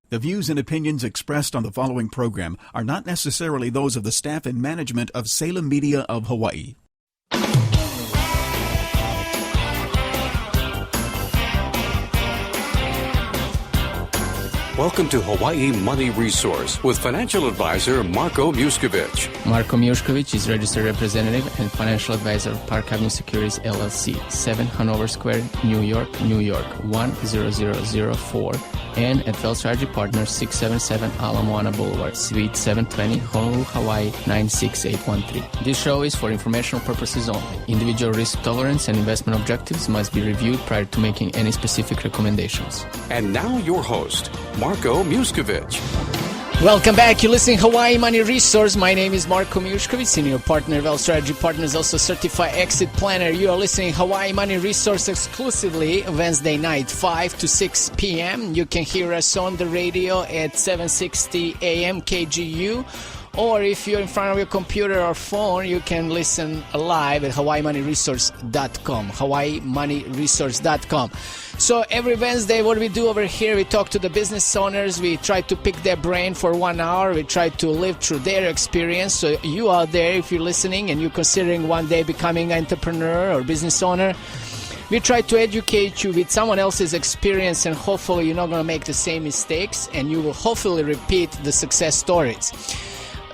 The views and opinions expressed on the following program are not necessarily those of the staff and management of Salem Media of Hawaii. Welcome to Hawaii Money Resource with financial advisor Marko Mijuskovic. Marko Mijuskovic is registered representative and financial advisor of Park Avenue Securities LLC, 7 Hanover Square, New York, 10004, and at Wealth Strategy Partners, 677 Ala Moana Boulevard, Suite 720, Honolulu, Hawaii, 96813. This show is for informational purposes only. Individual risk tolerance and investment objectives must be reviewed prior to making any specific recommendations. And now your host, Marko Mijuskovic. Welcome back. You're listening to Hawaii Money Resource. My name is Marko Mijuskovic, Senior Partner, Wealth Strategy Partners, also Certified Exit Planner. You are listening to Hawaii Money Resource exclusively Wednesday night, 5 to 6 p.m. You can hear us on the radio at 760 a.m. KGU. Or if you're in front of your computer or phone, you can listen live at hawaiimoneyresource.com, hawaiimoneyresource.com. So every Wednesday, what we do over here, we talk to the business owners. We try to pick their brain for 1 hour. We try to live through their experience. So you out there, if you're listening and you're considering one day becoming an entrepreneur or business owner, we try to educate you with someone else's experience, and hopefully you're not going to make the same mistakes, and you will hopefully repeat the success stories.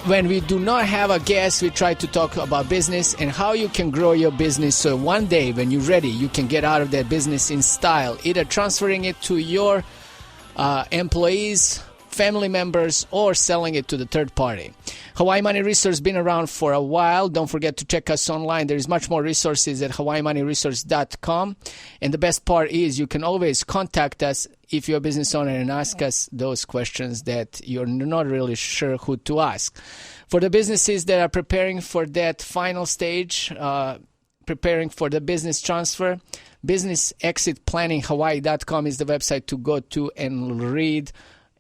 When we do not have a guest, we try to talk about business and how you can grow your business so one day when you're ready, you can get out of that business in style, either transferring it to your employees, family members, or selling it to the third party. Hawaii Money Resource has been around for a while. Don't forget to check us online. There is much more resources at hawaiimoneyresource.com. And the best part is you can always contact us if you're a business owner and ask us those questions that you're not really sure who to ask. For the businesses that are preparing for that final stage, preparing for the business transfer, businessexitplanninghawaii.com is the website to go to and read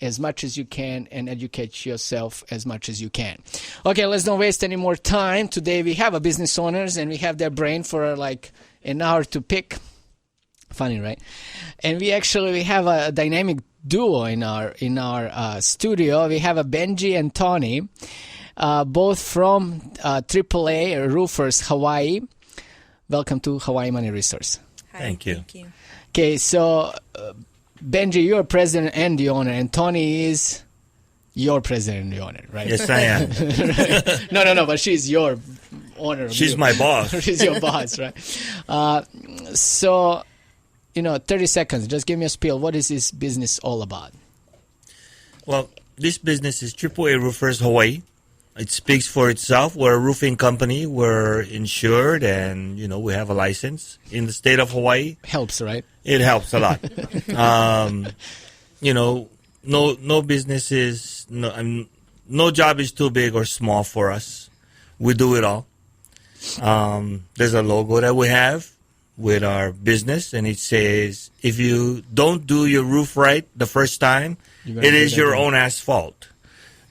as much as you can and educate yourself as much as you can. Okay, let's not waste any more time. Today we have a business owners and we have their brain for like an hour to pick. Funny, right? And we have a dynamic duo in our studio. We have a Benji and Toni, both from AAA Roofers Hawaii. Welcome to Hawaii Money Resource. Hi, thank you. Okay, so Benji, you're president and the owner, and Toni is your president and the owner, right? Yes, I am. No, but she's your owner. She's my boss. She's your boss, right? So, 30 seconds. Just give me a spiel. What is this business all about? Well, this business is AAA Roofers Hawaii. It speaks for itself. We're a roofing company. We're insured, and we have a license in the state of Hawaii. Helps, right? It helps a lot. No business is no job is too big or small for us. We do it all. There's a logo that we have with our business, and it says, if you don't do your roof right the first time, it is your own asphalt.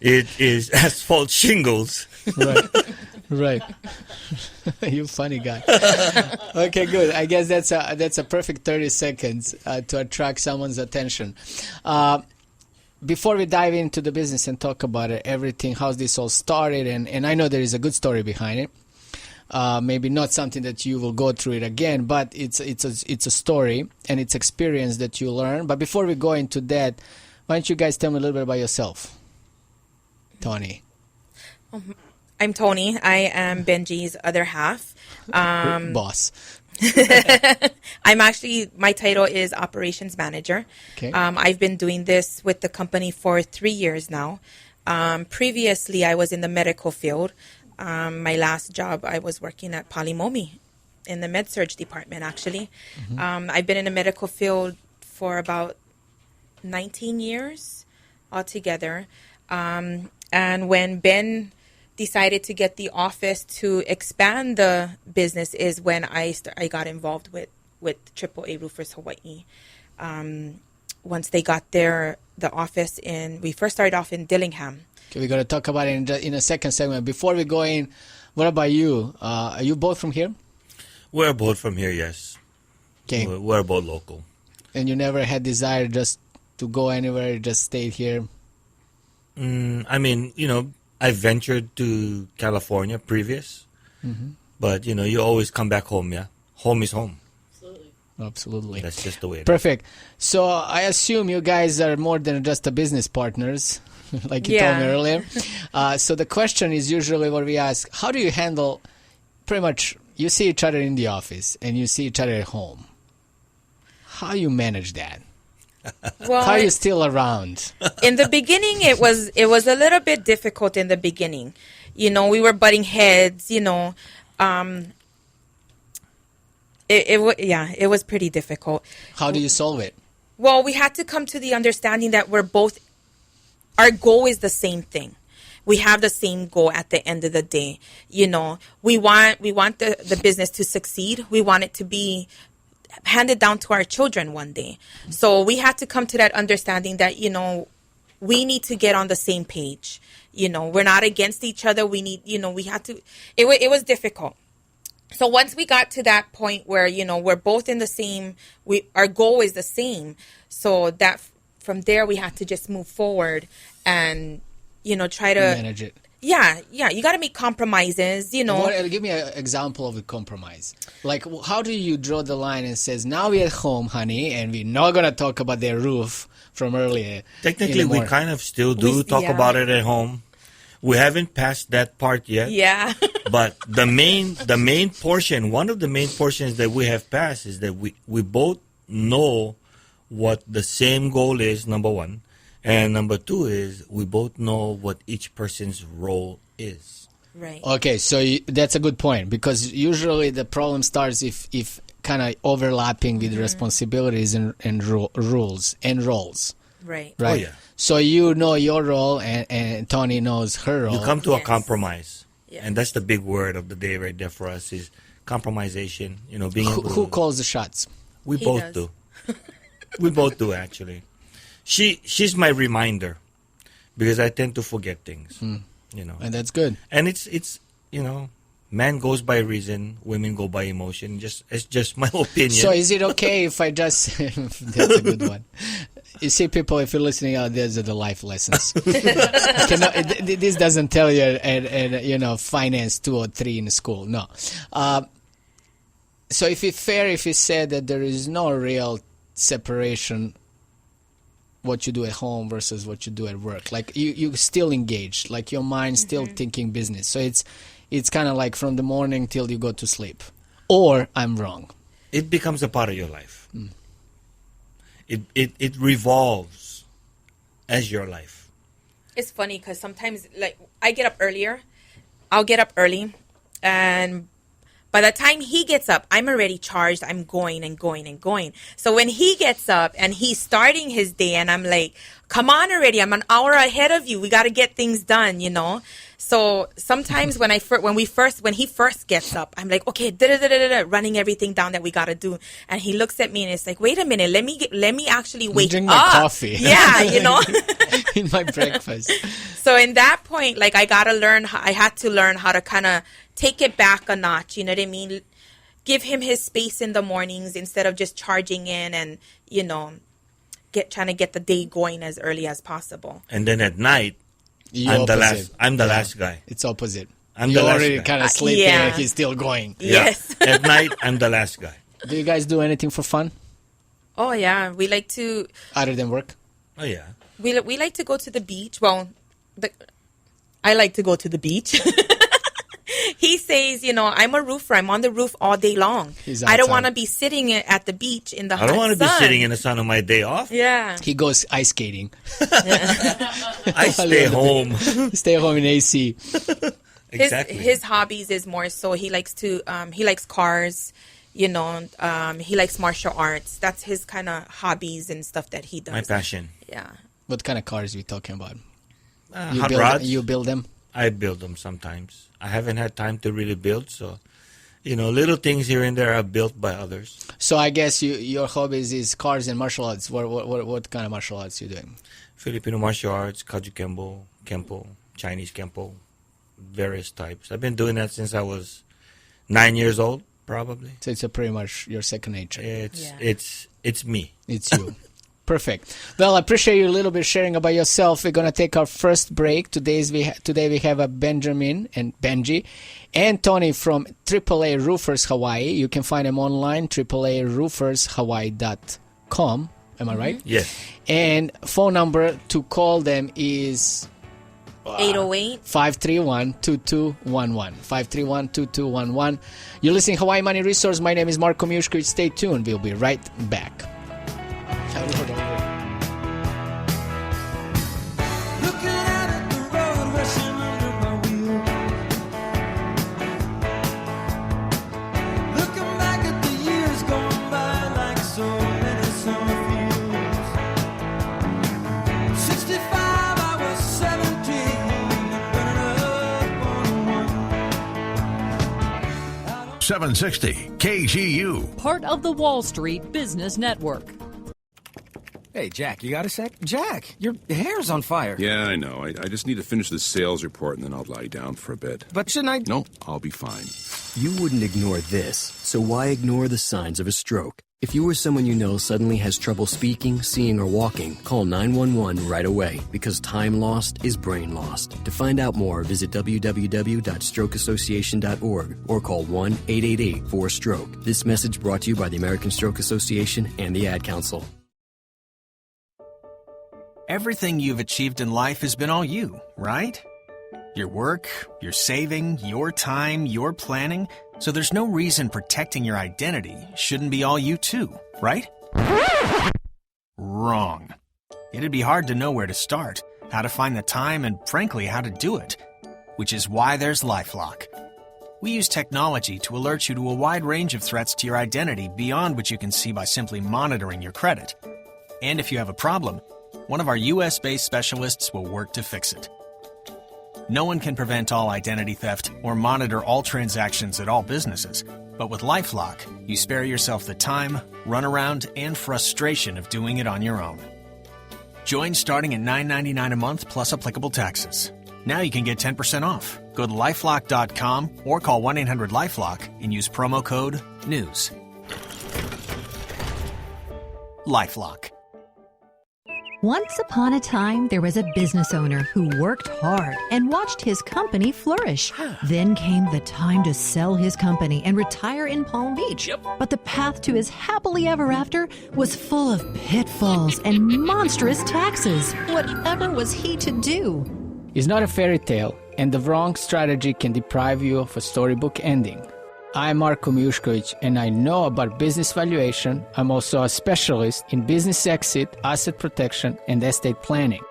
It is asphalt shingles. Right. You funny guy. Okay, good. I guess that's a perfect 30 seconds to attract someone's attention. Before we dive into the business and talk about it, everything, how this all started, and I know there is a good story behind it. Maybe not something that you will go through it again, but it's a story and it's experience that you learn. But before we go into that, why don't you guys tell me a little bit about yourself? Toni. I'm Toni. I am Benji's other half. Boss. My title is Operations Manager. Okay. I've been doing this with the company for 3 years now. Previously, I was in the medical field. My last job, I was working at Polimomi in the med-surg department, actually. Mm-hmm. I've been in the medical field for about 19 years altogether. And when Ben decided to get the office to expand the business is when I got involved with AAA Roofers Hawaii. Once they got the office we first started off in Dillingham. Okay, we're going to talk about it in a second segment. Before we go in, what about you? Are you both from here? We're both from here, yes. Okay. We're both local. And you never had desire just to go anywhere? You just stayed here? I mean, I ventured to California previous, but you always come back home. Yeah, home is home. Absolutely. That's just the way it is. Perfect. So I assume you guys are more than just a business partners, like you told me earlier. So the question is usually what we ask: how do you handle? Pretty much, you see each other in the office and you see each other at home. How you manage that? Well, How are you still around? in the beginning, it was a little bit difficult in the beginning. We were butting heads. It was pretty difficult. How do you solve it? Well, we had to come to the understanding that our goal is the same thing. We have the same goal at the end of the day. We want the business to succeed. We want it to be handed down to our children one day. So we had to come to that understanding that, we need to get on the same page. We're not against each other. We need, we had to, it was difficult. So once we got to that point where, we're both in the same, our goal is the same. So that from there, we had to just move forward and, try to manage it. Yeah. You got to make compromises, Give me an example of a compromise. Like, how do you draw the line and says, now we're at home, honey, and we're not going to talk about the roof from earlier. Technically, we kind of still do talk about it at home. We haven't passed that part yet. Yeah. But the main portion, one of the main portions that we have passed is that we both know what the same goal is, number one. And number two is we both know what each person's role is. Right. Okay, so that's a good point, because usually the problem starts if kind of overlapping with responsibilities and rules and roles. Right. Oh, yeah. So you know your role and Toni knows her role. You come to a Yes. compromise. Yes. And that's the big word of the day right there for us is compromisation. Being able Who to, calls the shots? we He both does. do. We both do, actually. She's my reminder because I tend to forget things. And that's good. And it's man goes by reason, women go by emotion. It's just my opinion. So is it okay if I just... That's a good one. You see, people, if you're listening out, these are the life lessons. This doesn't tell you, finance 2 or 3 in school. No. So if it's fair if you said that there is no real separation what you do at home versus what you do at work. Like you still engaged, like your mind's still thinking business. So it's kind of like from the morning till you go to sleep. Or I'm wrong. It becomes a part of your life. It revolves as your life. It's funny because sometimes, like, I get up earlier. I'll get up early, and by the time he gets up, I'm already charged. I'm going and going and going. So when he gets up and he's starting his day, and I'm like, come on already. I'm an hour ahead of you. We got to get things done, So sometimes when he first gets up, I'm like, okay, running everything down that we got to do. And he looks at me and it's like, wait a minute, let me actually wake Drink up. my coffee. Yeah, In my breakfast. So in that point, like, I had to learn how to kind of take it back a notch. You know what I mean? Give him his space in the mornings instead of just charging in and, trying to get the day going as early as possible. And then at night, I'm the last guy. It's opposite. I'm You're the last already guy. kind of sleeping yeah. and he's still going. Yes. At night, I'm the last guy. Do you guys do anything for fun Oh yeah, we like to other than work? Oh, yeah. we like to go to the beach. Well, I like to go to the beach. He says, I'm a roofer. I'm on the roof all day long. He's I don't outside. want to be sitting at the beach in the hot I don't want to be sun. sitting in the sun on my day off. Yeah. He goes ice skating. I stay home. Stay home in AC. Exactly. His hobbies is more so he likes cars, he likes martial arts. That's his kind of hobbies and stuff that he does. My passion. Yeah. What kind of cars are we talking about? Hot rods. You build them? I build them sometimes. I haven't had time to really build, so little things here and there are built by others. So I guess your hobbies is cars and martial arts. What kind of martial arts you doing? Filipino martial arts, Kaju Kempo, Chinese Kempo, various types. I've been doing that since I was 9 years old, probably. So it's pretty much your second nature. It's me. It's you. Perfect. Well, I appreciate you a little bit sharing about yourself. We're going to take our first break. Today we have a Benjamin and Benji and Toni from AAA Roofers Hawaii. You can find them online, AAARoofersHawaii.com. Am I right? Yes. And phone number to call them is 808-531-2211. 531-2211. You're listening to Hawaii Money Resource. My name is Marko Mijuskovic. Stay tuned. We'll be right back. .760 KGU. Part of the Wall Street Business Network. Hey, Jack, you got a sec? Jack, your hair's on fire. Yeah, I know. I just need to finish this sales report and then I'll lie down for a bit. But shouldn't I? No, I'll be fine. You wouldn't ignore this, so why ignore the signs of a stroke? If you or someone you know suddenly has trouble speaking, seeing, or walking, call 911 right away, because time lost is brain lost. To find out more, visit www.strokeassociation.org or call 1-888-4STROKE. This message brought to you by the American Stroke Association and the Ad Council. Everything you've achieved in life has been all you, right? Your work, your saving, your time, your planning. So there's no reason protecting your identity shouldn't be all you too, right? Wrong. It'd be hard to know where to start, how to find the time, and frankly, how to do it. Which is why there's LifeLock. We use technology to alert you to a wide range of threats to your identity beyond what you can see by simply monitoring your credit. And if you have a problem, one of our US-based specialists will work to fix it. No one can prevent all identity theft or monitor all transactions at all businesses, but with LifeLock, you spare yourself the time, runaround, and frustration of doing it on your own. Join starting at $9.99 a month plus applicable taxes. Now you can get 10% off. Go to lifelock.com or call 1-800-LifeLock and use promo code NEWS. LifeLock. Once upon a time, there was a business owner who worked hard and watched his company flourish. Then came the time to sell his company and retire in Palm Beach. But the path to his happily ever after was full of pitfalls and monstrous taxes. Whatever was he to do? It's not a fairy tale, and the wrong strategy can deprive you of a storybook ending. I'm Marko Mijuskovic, and I know about business valuation. I'm also a specialist in business exit, asset protection, and estate planning.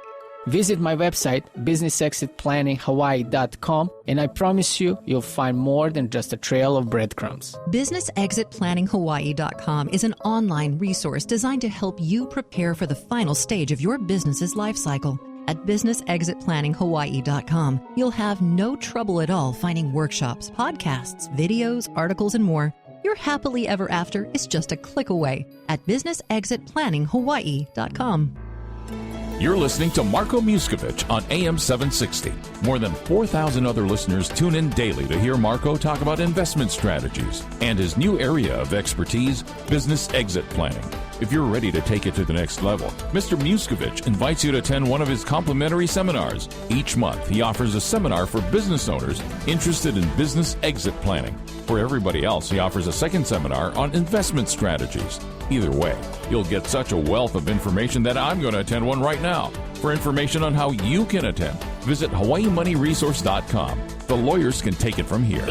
Visit my website, businessexitplanninghawaii.com, and I promise you'll find more than just a trail of breadcrumbs. BusinessExitPlanningHawaii.com is an online resource designed to help you prepare for the final stage of your business's life cycle. At BusinessExitPlanningHawaii.com, you'll have no trouble at all finding workshops, podcasts, videos, articles, and more. Your happily ever after is just a click away at BusinessExitPlanningHawaii.com. You're listening to Marko Mijuskovic on AM 760. More than 4,000 other listeners tune in daily to hear Marko talk about investment strategies and his new area of expertise, business exit planning. If you're ready to take it to the next level, Mr. Mijuskovic invites you to attend one of his complimentary seminars. Each month, he offers a seminar for business owners interested in business exit planning. For everybody else, he offers a second seminar on investment strategies. Either way, you'll get such a wealth of information that I'm going to attend one right now. For information on how you can attend, visit HawaiiMoneyResource.com. The lawyers can take it from here.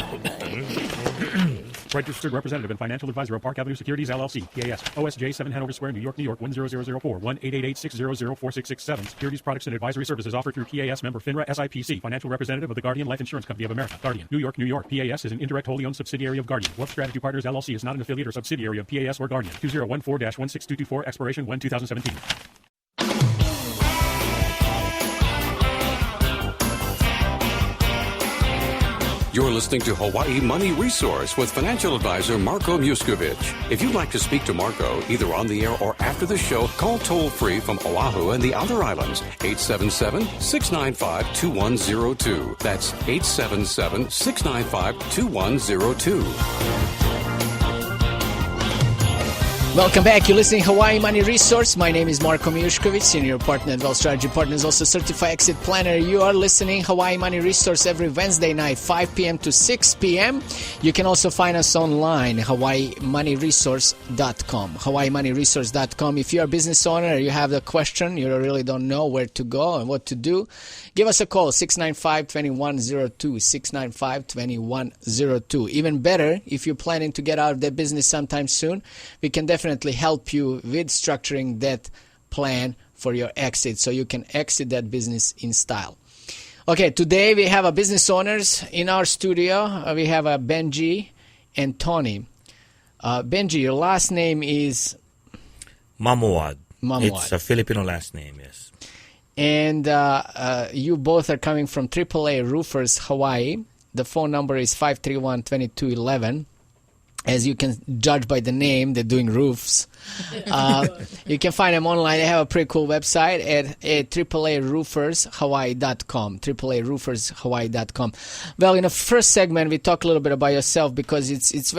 Registered representative and financial advisor of Park Avenue Securities, LLC, PAS, OSJ 7 Hanover Square, New York, 10004, 1-888-600-4667. Securities products and advisory services offered through PAS member FINRA SIPC, financial representative of the Guardian Life Insurance Company of America, Guardian, New York, New York. PAS is an indirect wholly owned subsidiary of Guardian. Wealth Strategy Partners, LLC is not an affiliate or subsidiary of PAS or Guardian. 2014-16224, expiration 1/2017. You're listening to Hawaii Money Resource with financial advisor Marko Mijuskovic. If you'd like to speak to Marko, either on the air or after the show, call toll-free from Oahu and the outer islands, 877-695-2102. That's 877-695-2102. Welcome back. You're listening to Hawaii Money Resource. My name is Marko Mijuskovic, Senior Partner at Wealth Strategy Partners, also Certified Exit Planner. You are listening to Hawaii Money Resource every Wednesday night, 5 p.m. to 6 p.m. You can also find us online, hawaiimoneyresource.com. hawaiimoneyresource.com. If you're a business owner, you have a question, you really don't know where to go and what to do, give us a call, 695-2102, 695-2102. Even better, if you're planning to get out of that business sometime soon, we can definitely help you with structuring that plan for your exit so you can exit that business in style. Okay, today we have a business owners in our studio. We have a Benji and Toni. Benji, your last name is? Mamuad. Mamuad. It's a Filipino last name, yes. And you both are coming from AAA Roofers, Hawaii. The phone number is 531-2211. As you can judge by the name, they're doing roofs. You can find them online. They have a pretty cool website at AAARoofersHawaii.com. AAARoofersHawaii.com. Well, in the first segment, we talk a little bit about yourself because it's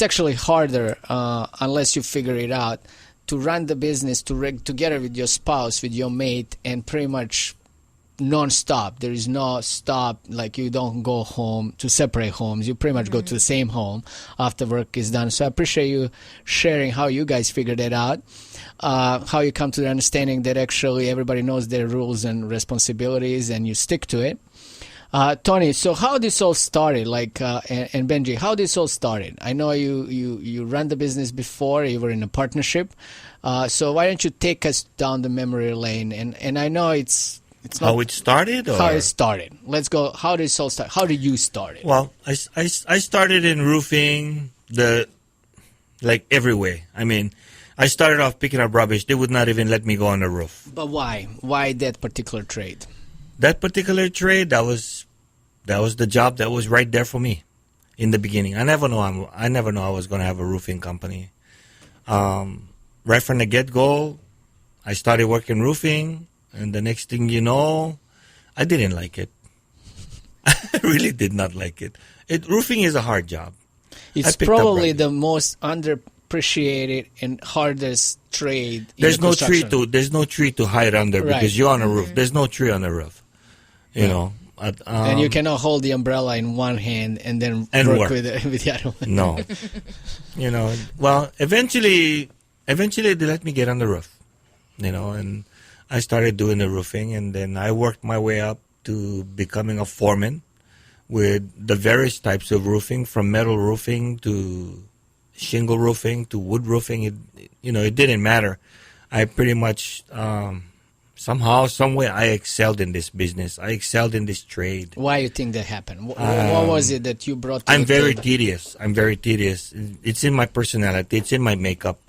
actually harder unless you figure it out to run the business together with your spouse, with your mate, and pretty much non-stop. There is no stop, like you don't go home to separate homes. You pretty much go to the same home after work is done. So I appreciate you sharing how you guys figured it out, how you come to the understanding that actually everybody knows their rules and responsibilities and you stick to it. Toni, so how this all started, and Benji, how this all started? I know you ran the business before, you were in a partnership. So why don't you take us down the memory lane? And I know it's not how it started? Or? How it started. Let's go. How did it all start? How did you start it? Well, I started in roofing like every way. I mean, I started off picking up rubbish. They would not even let me go on the roof. But why? Why that particular trade? That particular trade, that was the job that was right there for me in the beginning. I never know I was going to have a roofing company. Right from the get-go, I started working roofing. And the next thing you know, I didn't like it. I really did not like it. Roofing is a hard job. It's probably the most underappreciated and hardest trade. There's no tree to hide under because you're on a roof. There's no tree on the roof. You know. And you cannot hold the umbrella in one hand and then work with the other one. No. Well, eventually they let me get on the roof. And I started doing the roofing, and then I worked my way up to becoming a foreman with the various types of roofing, from metal roofing to shingle roofing to wood roofing. It didn't matter. I pretty much somehow, some way, I excelled in this business. I excelled in this trade. Why do you think that happened? What was it that you brought to I'm very tedious. It's in my personality. It's in my makeup.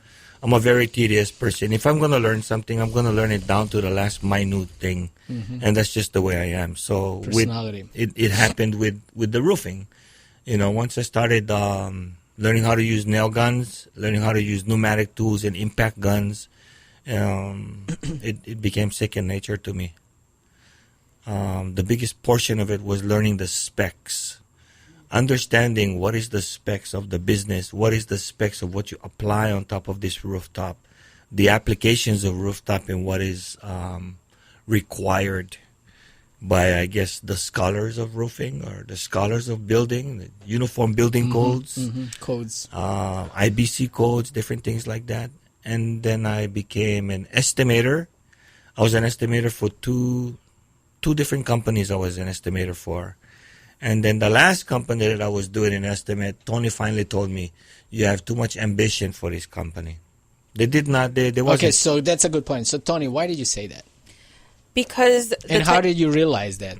I'm a very tedious person. If I'm going to learn something, I'm going to learn it down to the last minute thing. Mm-hmm. And that's just the way I am. So it happened with the roofing. Once I started learning how to use nail guns, learning how to use pneumatic tools and impact guns, it became second nature to me. The biggest portion of it was learning the specs. Understanding what is the specs of the business, what is the specs of what you apply on top of this rooftop, the applications of rooftop and what is required by, I guess, the scholars of roofing or the scholars of building, the uniform building codes, IBC codes, different things like that. And then I became an estimator. I was an estimator for two different companies I was an estimator for. And then the last company that I was doing an estimate, Toni finally told me, you have too much ambition for this company. They did not, they wasn't. Okay, so that's a good point. So Toni, why did you say that? Because... And how did you realize that?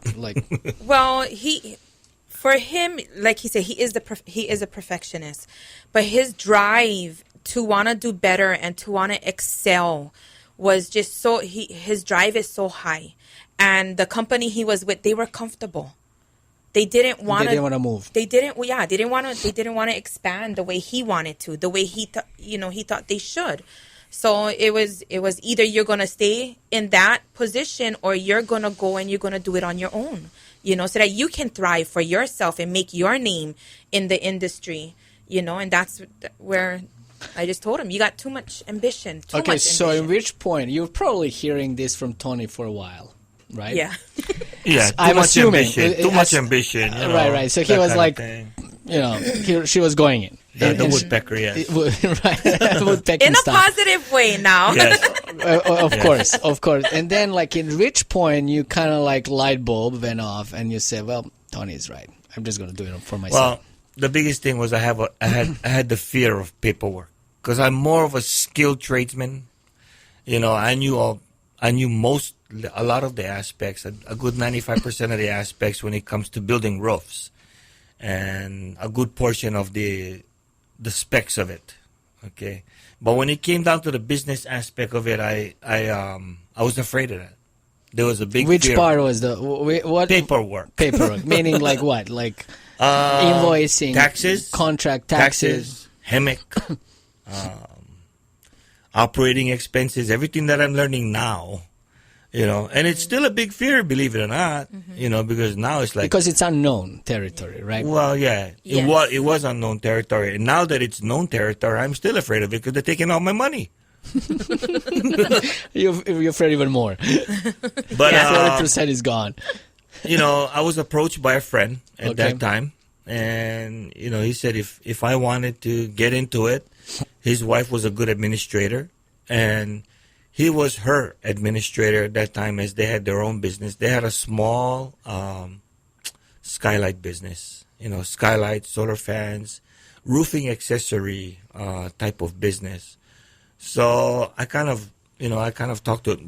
Well, for him, like he said, he is a perfectionist. But his drive to want to do better and to want to excel was just so, his drive is so high. And the company he was with, they were comfortable. They didn't want to move. They didn't want to expand the way he wanted to, the way he thought they should. So it was either you're going to stay in that position or you're going to go and you're going to do it on your own, so that you can thrive for yourself and make your name in the industry, and that's where I just told him, you got too much ambition. Okay, so at which point, you're probably hearing this from Toni for a while, right? Yeah. Yeah, I'm assuming. too much ambition. You know, right. So he was like, she was going in. The woodpecker, yes. Right. Woodpecking in a style. positive way now. Yes. Of course. And then, like, in which point, you kind of like light bulb went off and you said, well, Toni's right. I'm just going to do it for myself. Well, the biggest thing was I had the fear of paperwork because I'm more of a skilled tradesman. You know, I knew a lot of the aspects, a good 95% of the aspects when it comes to building roofs, and a good portion of the specs of it. Okay, but when it came down to the business aspect of it, I was afraid of that. There was a big Which fear. part was what Paperwork? Paperwork, meaning like what? Like invoicing, taxes, contract taxes, HEMIC, operating expenses, everything that I'm learning now. You know, and it's still a big fear, believe it or not. You know, because now it's like because it's unknown territory, right? Well, yeah, Yes. It was unknown territory, and now that it's known territory, I'm still afraid of it because they're taking all my money. You're afraid even more. But 40% is gone. You know, I was approached by a friend at that time, and you know, he said if I wanted to get into it, his wife was a good administrator, and he was her administrator at that time as they had their own business. They had a small skylight business, you know, skylights, solar fans, roofing accessory type of business. So I kind of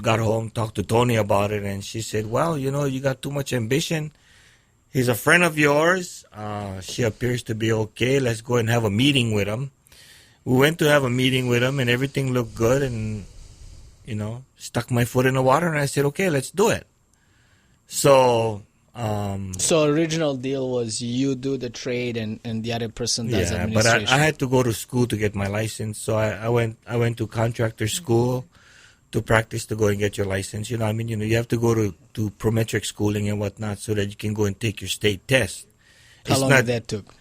got home, talked to Toni about it, and she said, well, you know, you got too much ambition. He's a friend of yours. She appears to be okay. Let's go and have a meeting with him. We went to have a meeting with him, and everything looked good, and you know, stuck my foot in the water, and I said, okay, let's do it. So original deal was you do the trade and the other person does administration. But I had to go to school to get my license, so I went to contractor school to practice to go and get your license. You know, I mean, you know, you have to go to prometric schooling and whatnot so that you can go and take your state test. How long did that took?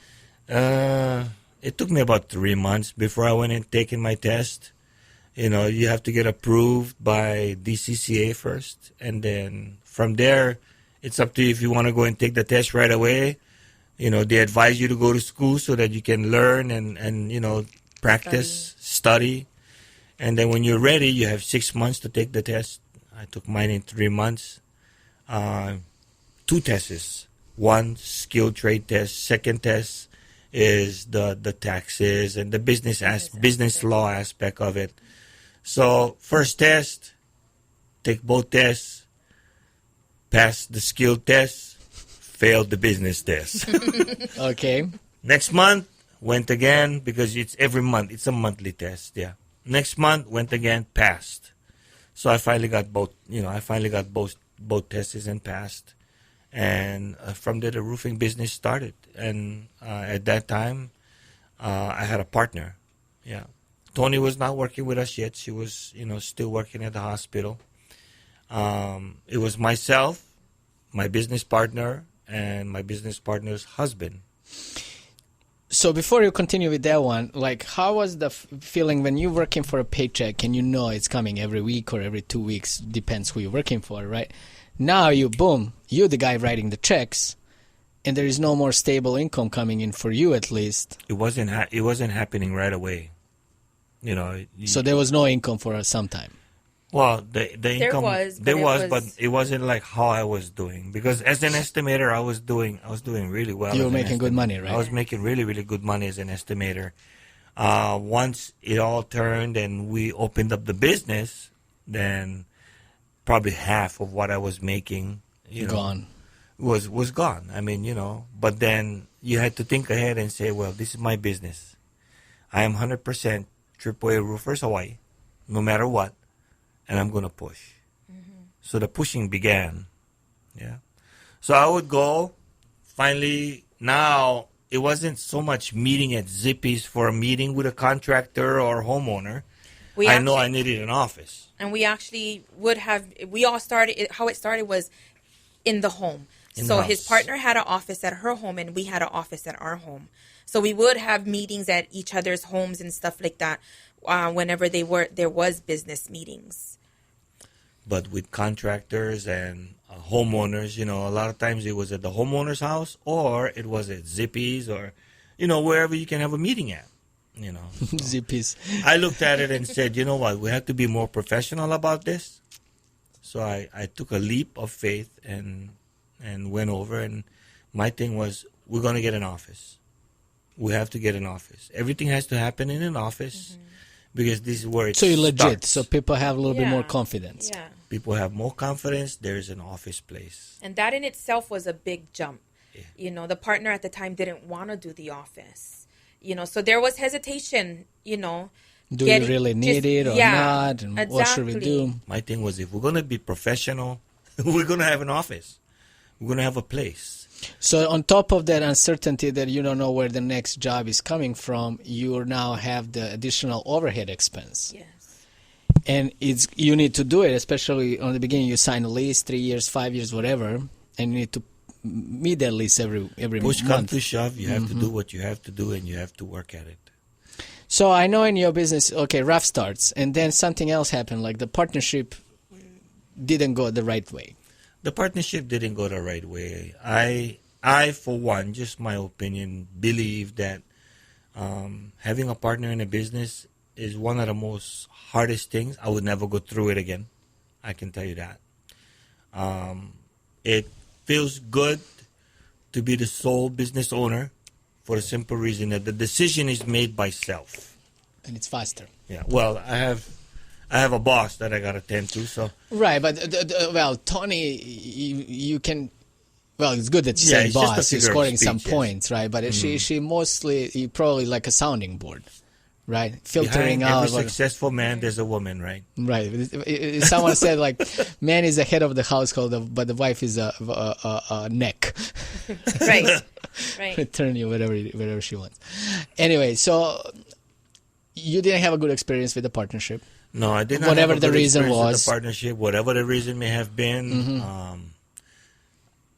It took me about 3 months before I went and taken my test. You know, you have to get approved by DCCA first, and then from there, it's up to you if you want to go and take the test right away. You know, they advise you to go to school so that you can learn and you know, practice, study. And then when you're ready, you have 6 months to take the test. I took mine in 3 months. 2 tests. One, skilled trade test. Second test is the taxes and the business law aspect of it. So first test, take both tests, pass the skill test, failed the business test. Okay. Next month, went again because it's every month. It's a monthly test, yeah. Next month, went again, passed. So I finally got both, you know, both tests and passed. And from there, the roofing business started. And at that time, I had a partner, yeah. Toni was not working with us yet. She was, you know, still working at the hospital. It was myself, my business partner, and my business partner's husband. So before you continue with that one, like, how was the feeling when you're working for a paycheck and you know it's coming every week or every 2 weeks, depends who you're working for, right? Now you're the guy writing the checks, and there is no more stable income coming in for you, at least. It wasn't happening right away. You know, so there was no income for some time. Well, the income there was, but it wasn't like how I was doing, because as an estimator, I was doing really well. You were making good money, right? I was making really, really good money as an estimator. Once it all turned and we opened up the business, then probably half of what I was making, gone. Was gone. I mean, you know, but then you had to think ahead and say, well, this is my business. I am 100% AAA Roofers Hawaii, no matter what, and I'm going to push. So the pushing began, yeah. So I would go, finally, now it wasn't so much meeting at Zippy's for a meeting with a contractor or homeowner. I know I needed an office. And we actually how it started was in the home. So In-house. his partner had an office at her home, and we had an office at our home. So we would have meetings at each other's homes and stuff like that whenever there was business meetings. But with contractors and homeowners, a lot of times it was at the homeowner's house, or it was at Zippy's, or wherever you can have a meeting at. Zippies. I looked at it and said, you know what, we have to be more professional about this. So I took a leap of faith and went over, and my thing was, we're going to get an office. We have to get an office. Everything has to happen in an office because this is where it So you're legit. starts. So people have a little bit more confidence. Yeah. People have more confidence. There's an office place. And that in itself was a big jump. Yeah. The partner at the time didn't want to do the office. So there was hesitation, Do you really need it or not? And exactly. what should we do? My thing was, if we're going to be professional, we're going to have an office. We're going to have a place. So on top of that uncertainty that you don't know where the next job is coming from, you now have the additional overhead expense. Yes. And you need to do it, especially on the beginning. You sign a lease, 3 years, 5 years, whatever, and you need to meet that lease every Push month. come to shove, you have to do what you have to do, and you have to work at it. So I know in your business, okay, rough starts, and then something else happened, like the partnership didn't go the right way. The partnership didn't go the right way. I, for one, just my opinion, believe that having a partner in a business is one of the most hardest things. I would never go through it again. I can tell you that. It feels good to be the sole business owner for a simple reason that the decision is made by self. And it's faster. Yeah. Well, I have a boss that I got to tend to, so. Right, but Toni, you can. Well, it's good that she's saying boss. She's scoring some points, right? But she mostly probably like a sounding board, right? Filtering Behind out. every successful man, there's a woman, right? Right. Someone said like, man is the head of the household, but the wife is a neck. Right. Right. Attorney or whatever she wants. Anyway, so you didn't have a good experience with the partnership. No, I did not. Whatever the reason was, the partnership, whatever the reason may have been.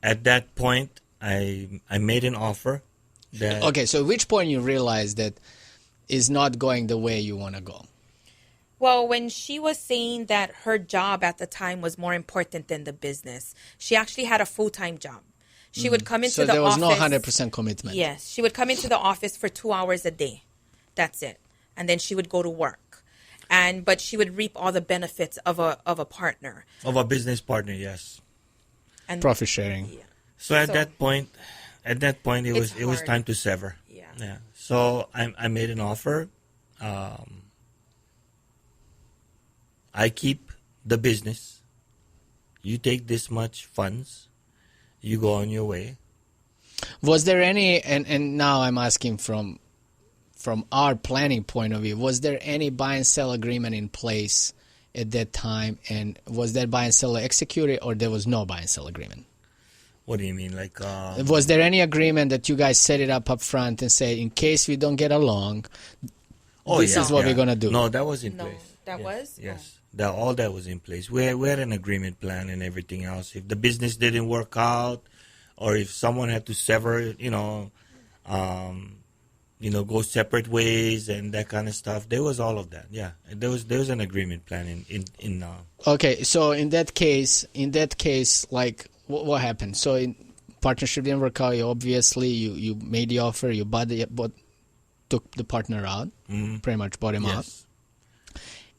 At that point, I made an offer. That okay, so at which point you realized that is not going the way you want to go? Well, when she was saying that her job at the time was more important than the business, she actually had a full-time job. She would come into the office. So there was no 100% commitment. Yes, she would come into the office for 2 hours a day. That's it. And then she would go to work. But she would reap all the benefits of a partner. Of a business partner, yes. And profit sharing. Yeah. So at that point, it was time to sever. Yeah. So I made an offer. I keep the business. You take this much funds. You go on your way. Was there any, and now I'm asking from our planning point of view, was there any buy and sell agreement in place at that time? And was that buy and sell executed, or there was no buy and sell agreement? What do you mean? Like, was there any agreement that you guys set it up front and say, in case we don't get along, this is what we're going to do? No, that was in place. That was? Yes. All that was in place. We had an agreement plan and everything else. If the business didn't work out, or if someone had to sever, go separate ways and that kind of stuff, there was all of that. Yeah, there was an agreement plan in. Okay, so in that case, like what happened? So in partnership didn't work out. Obviously, you made the offer. You took the partner out. Pretty much bought him out,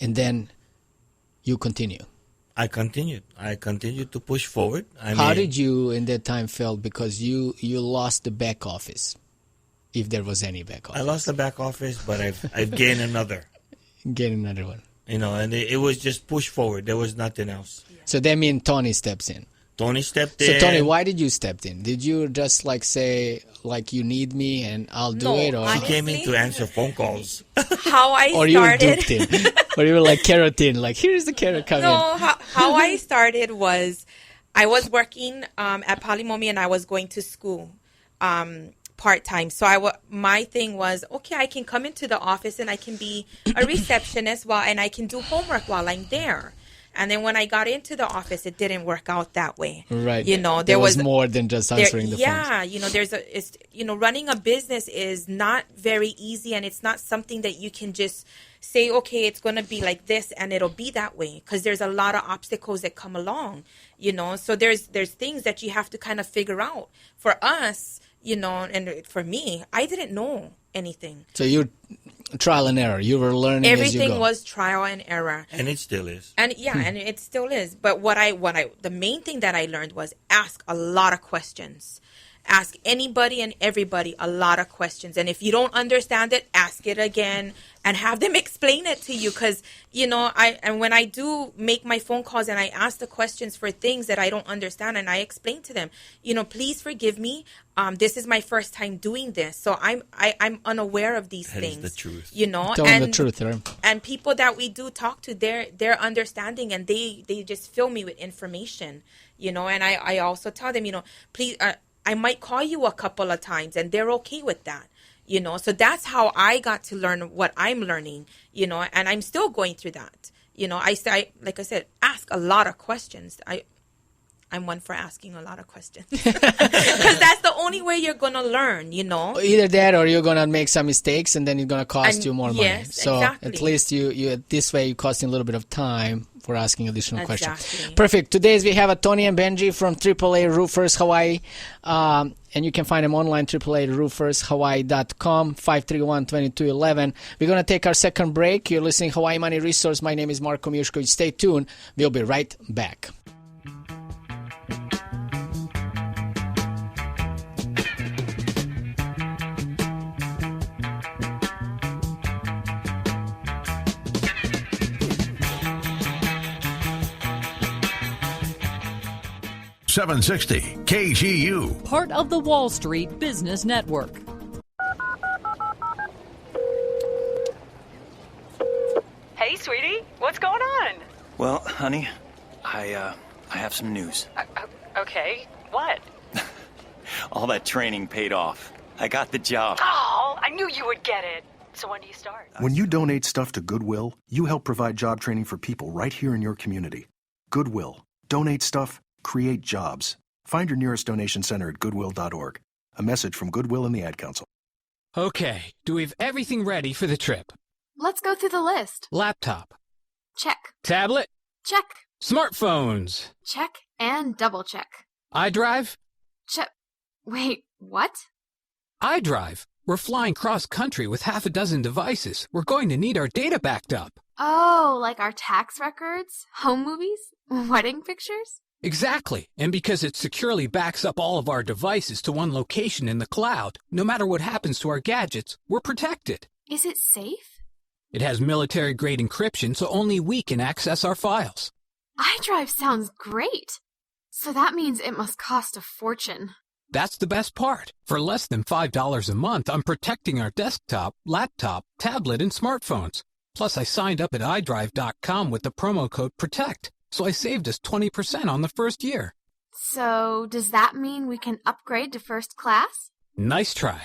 and then you continue. I continued to push forward. How did you in that time feel? Because you lost the back office, if there was any back office. I lost the back office, but I've gained another. Gained another one. And it was just push forward. There was nothing else. So that means Toni steps in. Toni stepped in. So Toni, why did you step in? Did you just say you need me and I'll do it? Or she came in to answer phone calls. How I or started. You were duped in. Or you were like carrot-in, like here's the carrot coming. No, how I started was I was working at Polymomi and I was going to school part-time. So my thing was, okay, I can come into the office and I can be a receptionist and I can do homework while I'm there. And then when I got into the office, it didn't work out that way. Right. There was more than just answering the phones. Yeah, running a business is not very easy, and it's not something that you can just say, okay, it's going to be like this and it'll be that way, because there's a lot of obstacles that come along, so there's things that you have to kind of figure out. For us, and for me, I didn't know anything. So you trial and error. You were learning as you go. Everything was trial and error. And it still is. And and it still is. But the main thing that I learned was ask a lot of questions. Ask anybody and everybody a lot of questions. And if you don't understand it, ask it again and have them explain it to you. Because, when I do make my phone calls and I ask the questions for things that I don't understand, and I explain to them, please forgive me. This is my first time doing this. So I'm unaware of these things. That is the truth. Tell them the truth, right? And people that we do talk to, they're understanding, and they just fill me with information, and I also tell them, please, I might call you a couple of times, and they're okay with that, So that's how I got to learn what I'm learning, and I'm still going through that. I like I said, ask a lot of questions. I'm one for asking a lot of questions because that's the only way you're going to learn, Either that or you're going to make some mistakes and then it's going to cost you more money. Yes, so exactly. At least you this way you're costing a little bit of time for asking additional questions. Exactly. Perfect. Today we have Toni and Benji from AAA Roofers Hawaii. And you can find them online, AAARoofersHawaii.com, 531-2211. We're going to take our second break. You're listening to Hawaii Money Resource. My name is Marko Mijuskovic. Stay tuned. We'll be right back. .760 KGU. Part of the Wall Street Business Network. Hey, sweetie, what's going on? Well, honey, I have some news. Okay, what? All that training paid off. I got the job. Oh, I knew you would get it. So when do you start? When you donate stuff to Goodwill, you help provide job training for people right here in your community. Goodwill. Donate stuff. Create jobs. Find your nearest donation center at goodwill.org. A message from Goodwill and the Ad Council. Okay, do we have everything ready for the trip? Let's go through the list. Laptop. Check. Tablet. Check. Smartphones. Check and double check. iDrive. Check. Wait, what? iDrive. We're flying cross-country with half a dozen devices. We're going to need our data backed up. Oh, like our tax records, home movies, wedding pictures? Exactly. And because it securely backs up all of our devices to one location in the cloud, no matter what happens to our gadgets, we're protected. Is it safe? It has military-grade encryption, so only we can access our files. iDrive sounds great. So that means it must cost a fortune. That's the best part. For less than $5 a month, I'm protecting our desktop, laptop, tablet, and smartphones. Plus, I signed up at iDrive.com with the promo code PROTECT, so I saved us 20% on the first year. So, does that mean we can upgrade to first class? Nice try.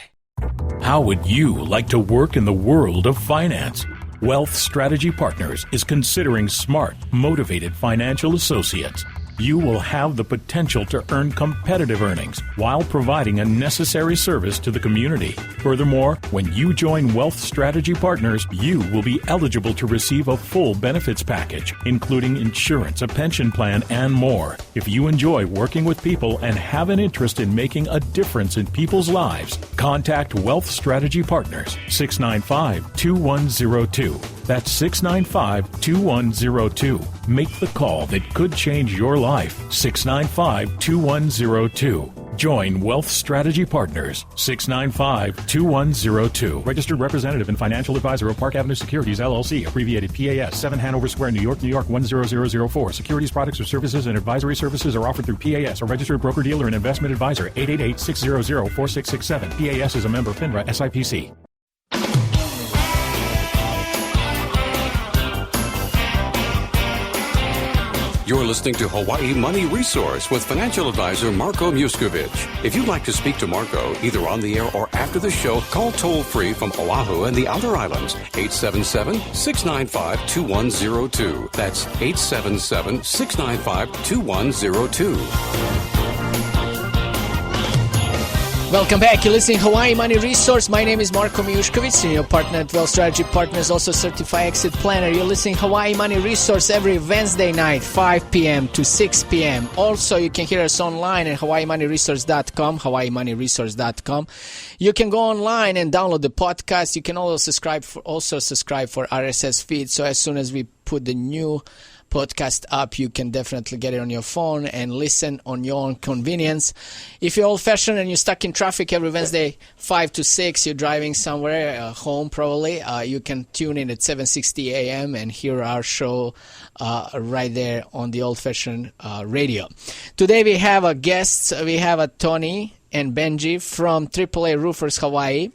How would you like to work in the world of finance? Wealth Strategy Partners is considering smart, motivated financial associates. You will have the potential to earn competitive earnings while providing a necessary service to the community. Furthermore, when you join Wealth Strategy Partners, you will be eligible to receive a full benefits package, including insurance, a pension plan, and more. If you enjoy working with people and have an interest in making a difference in people's lives, contact Wealth Strategy Partners, 695-2102. That's 695-2102. Make the call that could change your life. 695-2102. Join Wealth Strategy Partners. 695-2102. Registered representative and financial advisor of Park Avenue Securities, LLC, abbreviated PAS, 7 Hanover Square, New York, 10004. Securities, products, or services and advisory services are offered through PAS, a registered broker-dealer and investment advisor. 888-600-4667. PAS is a member of FINRA SIPC. You're listening to Hawaii Money Resource with financial advisor Marko Mijuskovic. If you'd like to speak to Marko, either on the air or after the show, call toll-free from Oahu and the outer islands, 877-695-2102. That's 877-695-2102. Welcome back. You're listening to Hawaii Money Resource. My name is Marko Mijuskovic, senior partner at Wealth Strategy Partners, also certified exit planner. You're listening to Hawaii Money Resource every Wednesday night, 5 p.m. to 6 p.m. Also, you can hear us online at hawaiimoneyresource.com, hawaiimoneyresource.com. You can go online and download the podcast. You can also subscribe for RSS feed. So as soon as we put the new podcast up, you can definitely get it on your phone and listen on your own convenience. If you're old-fashioned and you're stuck in traffic every Wednesday 5 to 6, you're driving somewhere, home probably, you can tune in at 7:60 a.m. and hear our show right there on the old-fashioned radio. Today we have a guests. We have a Toni and Benji from AAA Roofers Hawaii.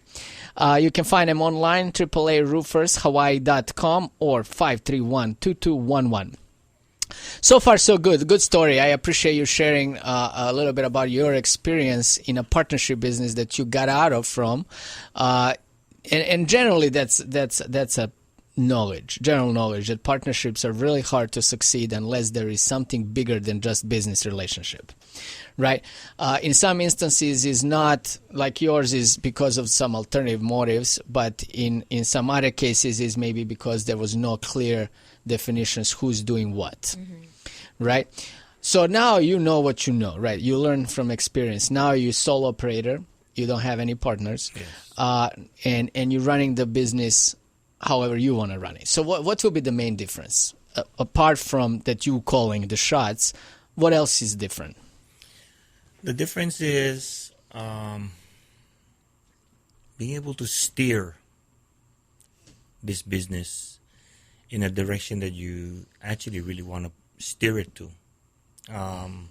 You can find them online, AAARoofersHawaii.com or 531-2211. So far, so good. Good story. I appreciate you sharing a little bit about your experience in a partnership business that you got out of from. And generally, that's a general knowledge that partnerships are really hard to succeed unless there is something bigger than just business relationship. Right? In some instances, is not like yours is because of some alternative motives, but in some other cases is maybe because there was no clear definitions who's doing what. Right? So now you know what you know, right? You learn from experience. Now you're sole operator. You don't have any partners. Yes. And you're running the business however you want to run it. So what will be the main difference? Apart from that you calling the shots, what else is different? The difference is being able to steer this business in a direction that you actually really want to steer it to. And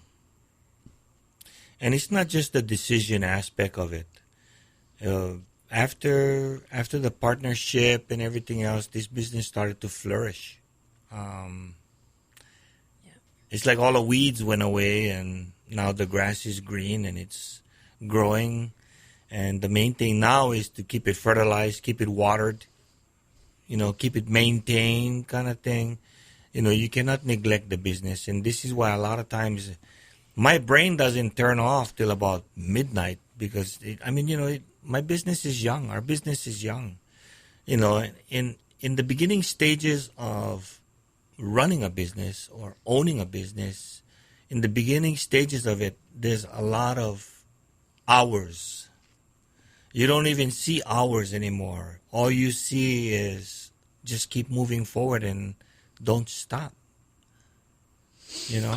it's not just the decision aspect of it. After the partnership and everything else, this business started to flourish. It's like all the weeds went away and now the grass is green and it's growing. And the main thing now is to keep it fertilized, keep it watered, keep it maintained kind of thing. You cannot neglect the business. And this is why a lot of times my brain doesn't turn off till about midnight because, my business is young. Our business is young. In the beginning stages of running a business or owning a business, in the beginning stages of it, there's a lot of hours. You don't even see hours anymore. All you see is just keep moving forward and don't stop.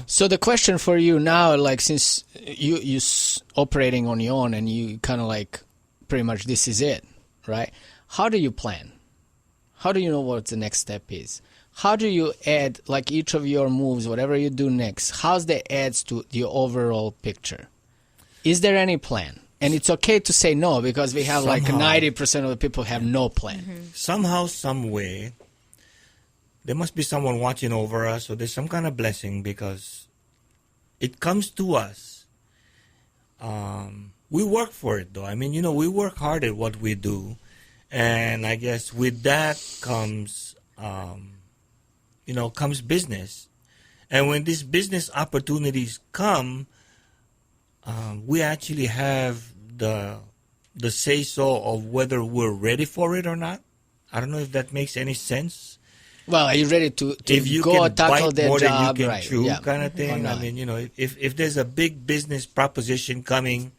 So the question for you now, like since you operating on your own and you kind of like pretty much this is it, right? How do you plan? How do you know what the next step is? How do you add, like each of your moves, whatever you do next, how's that adds to the overall picture? Is there any plan? And it's okay to say no because we have like 90% of the people have no plan. Somehow, some way, there must be someone watching over us or there's some kind of blessing because it comes to us. We work for it though. We work hard at what we do. And I guess with that comes... comes business. And when these business opportunities come, we actually have the say-so of whether we're ready for it or not. I don't know if that makes any sense. Well, are you ready to if you go can tackle bite their more job? Than you can right. chew, Yeah. kind of thing. If there's a big business proposition coming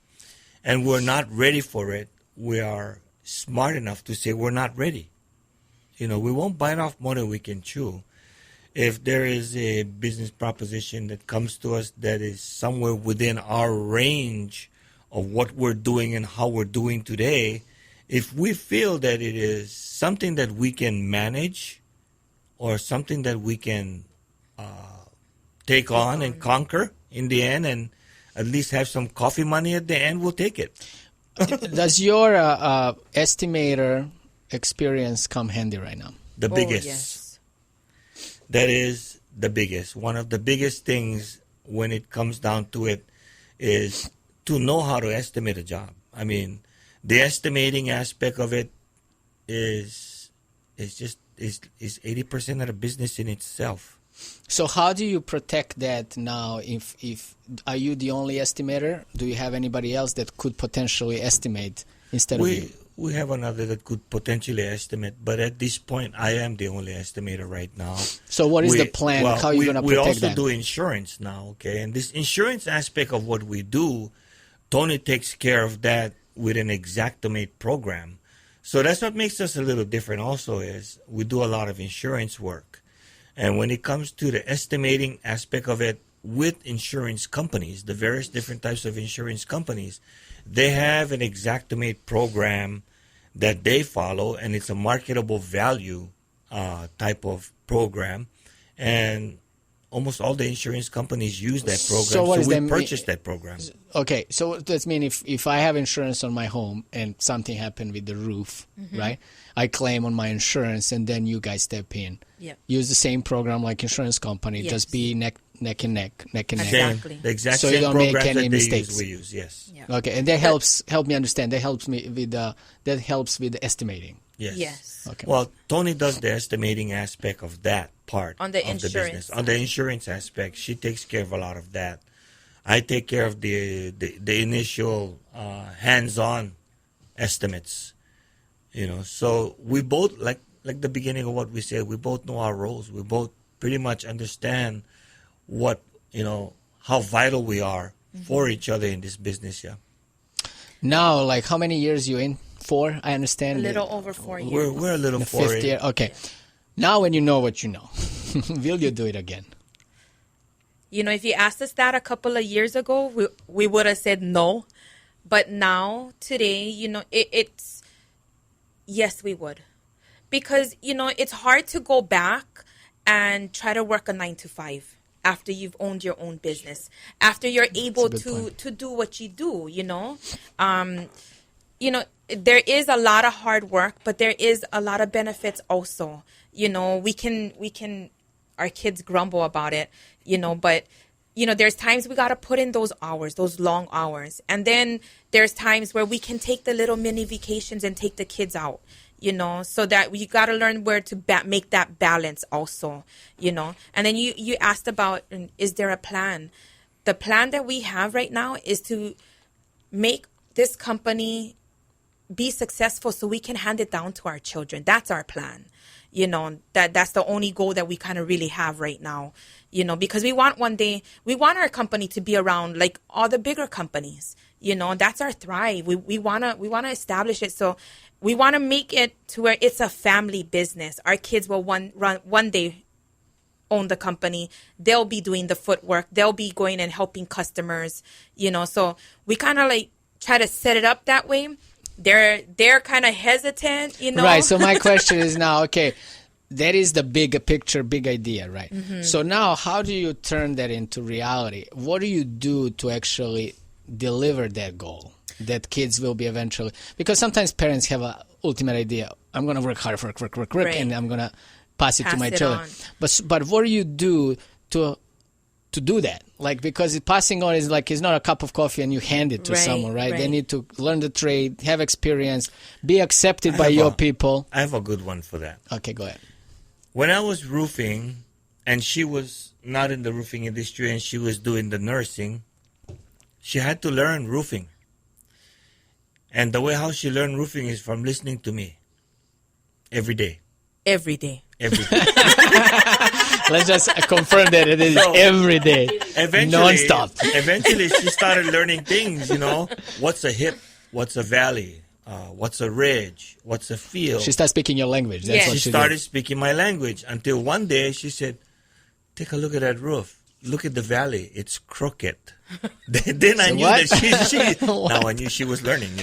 and we're not ready for it, we are smart enough to say we're not ready. We won't bite off more than we can chew. If there is a business proposition that comes to us that is somewhere within our range of what we're doing and how we're doing today, if we feel that it is something that we can manage or something that we can take on and conquer in the end and at least have some coffee money at the end, we'll take it. Does your estimator experience come handy right now? The biggest. Yes. That is the biggest. One of the biggest things when it comes down to it is to know how to estimate a job. I mean, the estimating aspect of it is 80% of the business in itself. So how do you protect that now? If are you the only estimator? Do you have anybody else that could potentially estimate instead of you? We have another that could potentially estimate, but at this point, I am the only estimator right now. So what is the plan? How are you going to protect that? We also do insurance now, okay? And this insurance aspect of what we do, Toni takes care of that with an Xactimate program. So that's what makes us a little different also is we do a lot of insurance work. And when it comes to the estimating aspect of it with insurance companies, the various different types of insurance companies, they have an Xactimate program that they follow, and it's a marketable value type of program. And almost all the insurance companies use that program, so we purchased that program. Okay, so that means if I have insurance on my home and something happened with the roof, right? I claim on my insurance, and then you guys step in. Yep. Use the same program like insurance company, just be neck and neck. Exactly. The exact so same you don't make programs any that mistakes. we use, yes. Yeah. Okay, and that help me understand. That helps me with that helps with the estimating. Yes. Okay. Well, Toni does the estimating aspect of that part on the of insurance the business. On the insurance aspect, she takes care of a lot of that. I take care of the initial hands-on estimates. You know, so we both like the beginning of what we said. We both know our roles. We both pretty much understand what how vital we are for each other in this business. Yeah. Now, like how many years you in? 4, I understand. A little over 4 years. We're a little the 4 5th year. Okay. Now, when you know what you know, will you do it again? You know, if you asked us that a couple of years ago, we would have said no. But now, today, it's yes, we would, because it's hard to go back and try to work a 9 to 5 after you've owned your own business, after you're able to do what you do. There is a lot of hard work, but there is a lot of benefits also. We can, our kids grumble about it, but, there's times we got to put in those hours, those long hours. And then there's times where we can take the little mini vacations and take the kids out, so that you got to learn where to make that balance also, And then you asked about, is there a plan? The plan that we have right now is to make this company be successful so we can hand it down to our children. That's our plan. That's the only goal that we kind of really have right now, because we want our company to be around like all the bigger companies. That's our thrive. We want to establish it. So we want to make it to where it's a family business. Our kids will one day own the company. They'll be doing the footwork. They'll be going and helping customers, so we kind of like try to set it up that way. They're kind of hesitant, Right. So my question is now, okay, that is the big picture, big idea, right? Mm-hmm. So now how do you turn that into reality? What do you do to actually deliver that goal that kids will be eventually? Because sometimes parents have an ultimate idea. I'm going to work hard, work, right. And I'm going to pass it to my children. But what do you do to do that? Like, because passing on is like, it's not a cup of coffee and you hand it to someone, right? They need to learn the trade, have experience, be accepted by your people. I have a good one for that. Okay, go ahead. When I was roofing, and she was not in the roofing industry and she was doing the nursing, she had to learn roofing. And the way how she learned roofing is from listening to me every day. Every day. Every day. Let's just confirm that it is every day, non-stop. Eventually, she started learning things, What's a hip? What's a valley? What's a ridge? What's a field? She started speaking your language. That's what she started speaking my language until one day she said, take a look at that roof. Look at the valley. It's crooked. Then I knew that I knew she was learning,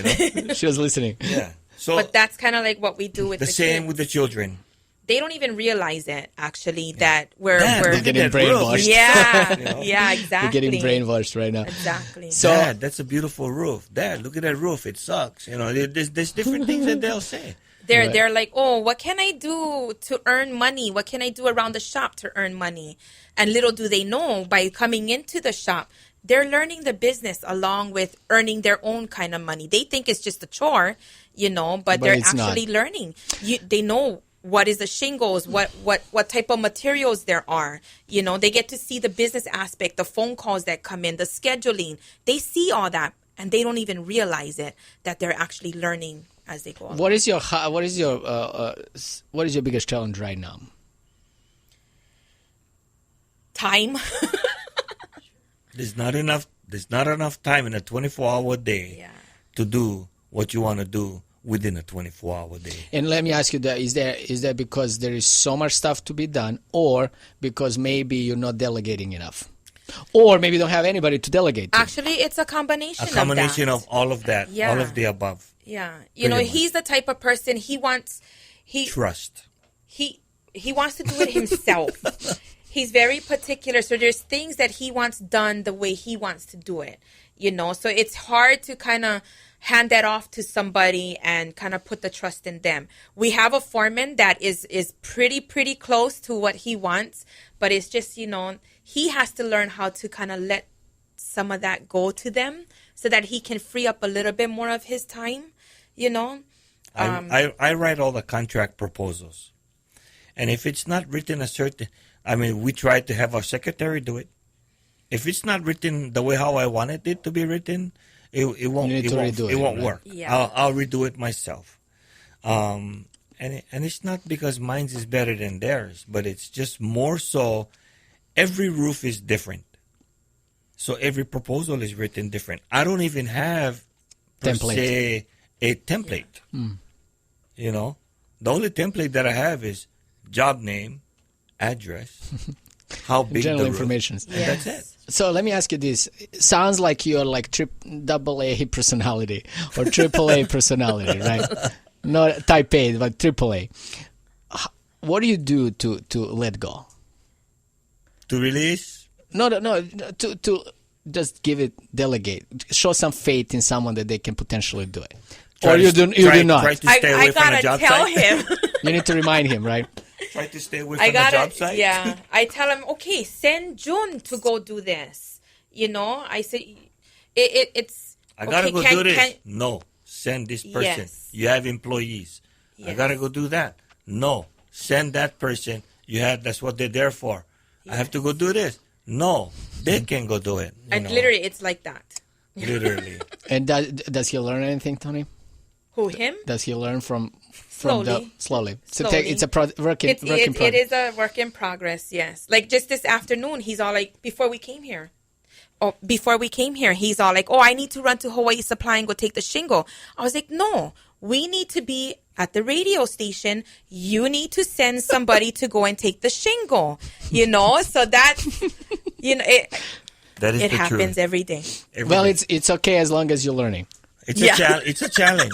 She was listening. Yeah. So, but that's kind of like what we do with the same kids. with the children. They don't even realize it, actually, that we're getting brainwashed. Yeah, yeah, exactly. We're getting brainwashed right now. Exactly. So, Dad, that's a beautiful roof. Dad, look at that roof. It sucks. There's different things that they'll say. They're like, oh, what can I do to earn money? What can I do around the shop to earn money? And little do they know, by coming into the shop, they're learning the business along with earning their own kind of money. They think it's just a chore, but they're actually learning. They know what is the shingles, what type of materials there are. They get to see the business aspect, the phone calls that come in, the scheduling. They see all that, and they don't even realize it, that they're actually learning as they go along. What is your biggest challenge right now? Time. There's not enough time in a 24-hour day to do what you want to do within a 24-hour day. And let me ask you that: is that because there is so much stuff to be done, or because maybe you're not delegating enough, or maybe you don't have anybody to delegate to? Actually, it's a combination. Of all of that, all of the above. Yeah, he's the type of person trust. He wants to do it himself. He's very particular, so there's things that he wants done the way he wants to do it, so it's hard to kind of hand that off to somebody and kind of put the trust in them. We have a foreman that is pretty close to what he wants, but it's just, he has to learn how to kind of let some of that go to them so that he can free up a little bit more of his time, I write all the contract proposals, and if it's not written we try to have our secretary do it. If it's not written the way how I wanted it to be written, it won't work. Yeah. I'll redo it myself. And it's not because mine is better than theirs, but it's just more so every roof is different. So every proposal is written different. I don't even have per se a template. The only template that I have is job name, address, how big general the roof, information. and that's it. So let me ask you this. It sounds like you're like AA personality or AAA personality, right? Not type A, but AAA. What do you do to let go? To release? No. To just delegate. Show some faith in someone that they can potentially do it. You do not. Try to stay away from the job tell site. him. You need to remind him, right? Try to stay away from the job site. Yeah, I tell him, okay, send June to go do this. I say, it's. I gotta go do this. No, send this person. Yes. You have employees. Yes. I gotta go do that. No, send that person. That's what they're there for. Yes. I have to go do this. No, they can go do it. And literally, it's like that. Literally. And does he learn anything, Toni? Who, him? Does he learn from slowly? It's a work in progress. It is a work in progress, yes. Like just this afternoon, he's all like, before we came here, he's all like, oh, I need to run to Hawaii Supply and go take the shingle. I was like, no, we need to be at the radio station. You need to send somebody to go and take the shingle, so that, that is it happens every day. Well, it's okay as long as you're learning. It's a challenge.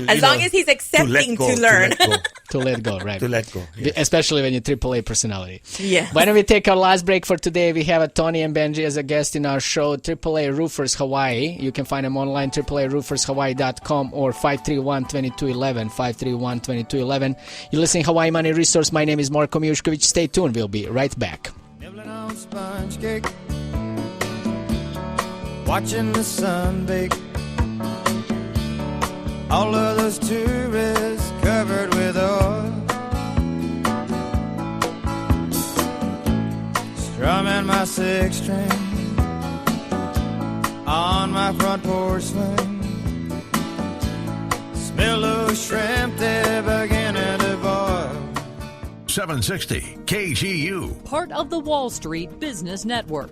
As long as he's accepting to learn. To let go, right. To let go. Yes. Especially when you're AAA personality. Yeah. Why don't we take our last break for today? We have Toni and Benji as a guest in our show, AAA Roofers Hawaii. You can find them online, AAARoofersHawaii.com or 531-2211, 531-2211. You're listening to Hawaii Money Resource. My name is Marko Mijuskovic. Stay tuned. We'll be right back. Nibbling on sponge cake, watching the sun bake. All of those tourists covered with oil, strumming my six string on my front porch swing. Smell those shrimp, they're beginning to boil. 760 KGU. Part of the Wall Street Business Network.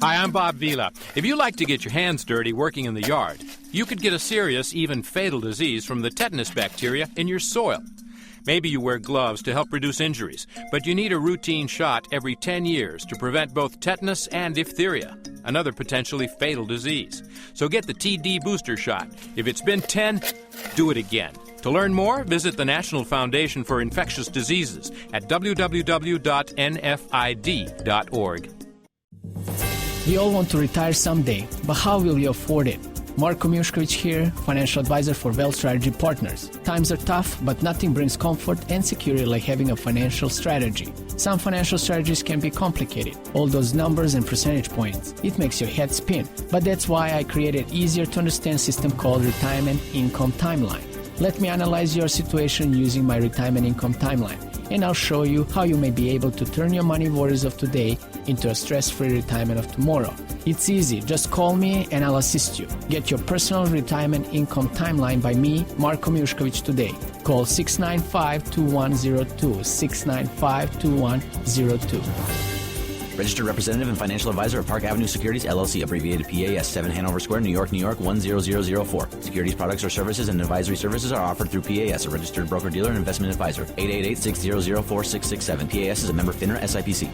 Hi, I'm Bob Vila. If you like to get your hands dirty working in the yard, you could get a serious, even fatal disease from the tetanus bacteria in your soil. Maybe you wear gloves to help reduce injuries, but you need a routine shot every 10 years to prevent both tetanus and diphtheria, another potentially fatal disease. So get the TD booster shot. If it's been 10, do it again. To learn more, visit the National Foundation for Infectious Diseases at www.nfid.org. We all want to retire someday, but how will you afford it? Marko Mijuskovic here, financial advisor for Wealth Strategy Partners. Times are tough, but nothing brings comfort and security like having a financial strategy. Some financial strategies can be complicated. All those numbers and percentage points. It makes your head spin. But that's why I created an easier to understand system called Retirement Income Timeline. Let me analyze your situation using my Retirement Income Timeline, and I'll show you how you may be able to turn your money worries of today into a stress-free retirement of tomorrow. It's easy. Just call me and I'll assist you. Get your personal retirement income timeline by me, Marko Mijuskovic, today. Call 695-2102, 695-2102. Registered representative and financial advisor of Park Avenue Securities, LLC, abbreviated PAS, 7 Hanover Square, New York, New York, 10004. Securities products or services and advisory services are offered through PAS, a registered broker-dealer and investment advisor. 888-600-4667. PAS is a member FINRA SIPC.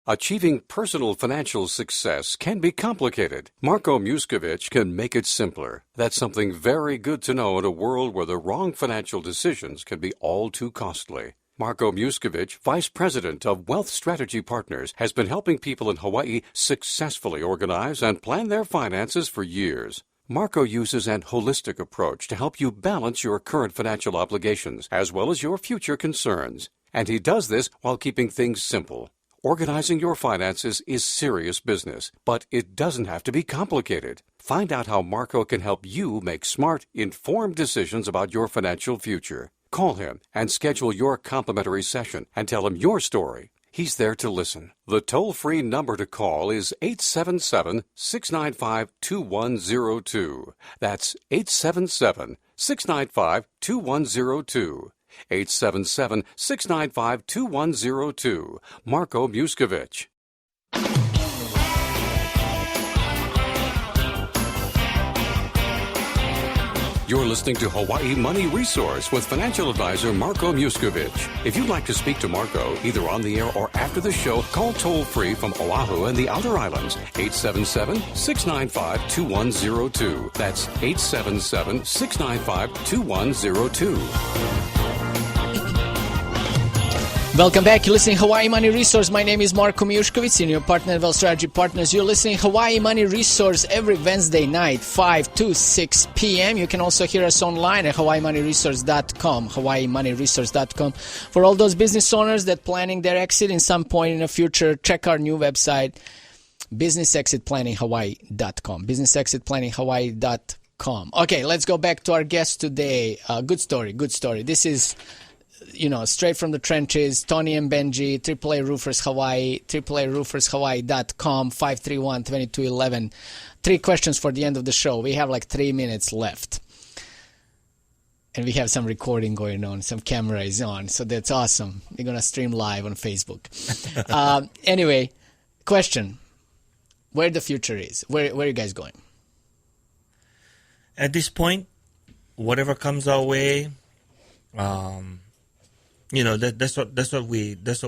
Achieving personal financial success can be complicated. Marko Mijuskovic can make it simpler. That's something very good to know in a world where the wrong financial decisions can be all too costly. Marko Mijuskovic, Vice President of Wealth Strategy Partners, has been helping people in Hawaii successfully organize and plan their finances for years. Marko uses an holistic approach to help you balance your current financial obligations as well as your future concerns. And he does this while keeping things simple. Organizing your finances is serious business, but it doesn't have to be complicated. Find out how Marko can help you make smart, informed decisions about your financial future. Call him and schedule your complimentary session and tell him your story. He's there to listen. The toll-free number to call is 877-695-2102. That's 877-695-2102. 877-695-2102. Marko Mijuskovic. You're listening to Hawaii Money Resource with financial advisor Marko Mijuskovic. If you'd like to speak to Marko, either on the air or after the show, call toll-free from Oahu and the outer islands, 877-695-2102. That's 877-695-2102. Welcome back. You're listening to Hawaii Money Resource. My name is Marko Mijuskovic, Senior Partner at Wealth Strategy Partners. You're listening to Hawaii Money Resource every Wednesday night, 5 to 6 p.m. You can also hear us online at hawaiimoneyresource.com, hawaiimoneyresource.com. For all those business owners that planning their exit in some point in the future, check our new website, businessexitplanninghawaii.com, businessexitplanninghawaii.com. Okay, let's go back to our guest today. Good story. This is, straight from the trenches. Toni and Benji, AAA Roofers Hawaii, AAARoofersHawaii.com, 531-2211. 3 questions for the end of the show. We have like 3 minutes left. And we have some recording going on. Some camera is on. So that's awesome. We're going to stream live on Facebook. Anyway, question. Where the future is. Where are you guys going? At this point, whatever comes our way, that's what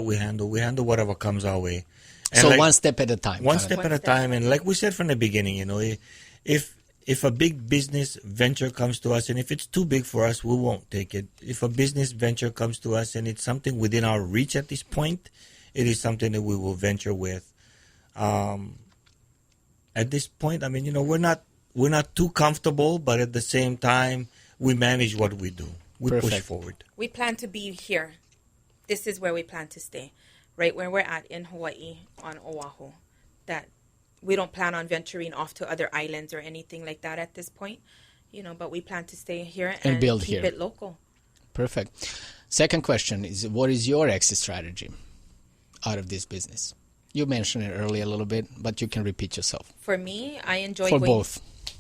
we handle. We handle whatever comes our way. And so one step at a time. One step at a time. And like we said from the beginning, if a big business venture comes to us and if it's too big for us, we won't take it. If a business venture comes to us and it's something within our reach at this point, it is something that we will venture with. At this point, we're not too comfortable, but at the same time, we manage what we do. We push forward. We plan to be here. This is where we plan to stay, right where we're at in Hawaii on Oahu. That we don't plan on venturing off to other islands or anything like that at this point, but we plan to stay here and build keep here. It local. Perfect. Second question is, what is your exit strategy out of this business? You mentioned it earlier a little bit, but you can repeat yourself. For me, I enjoy for both.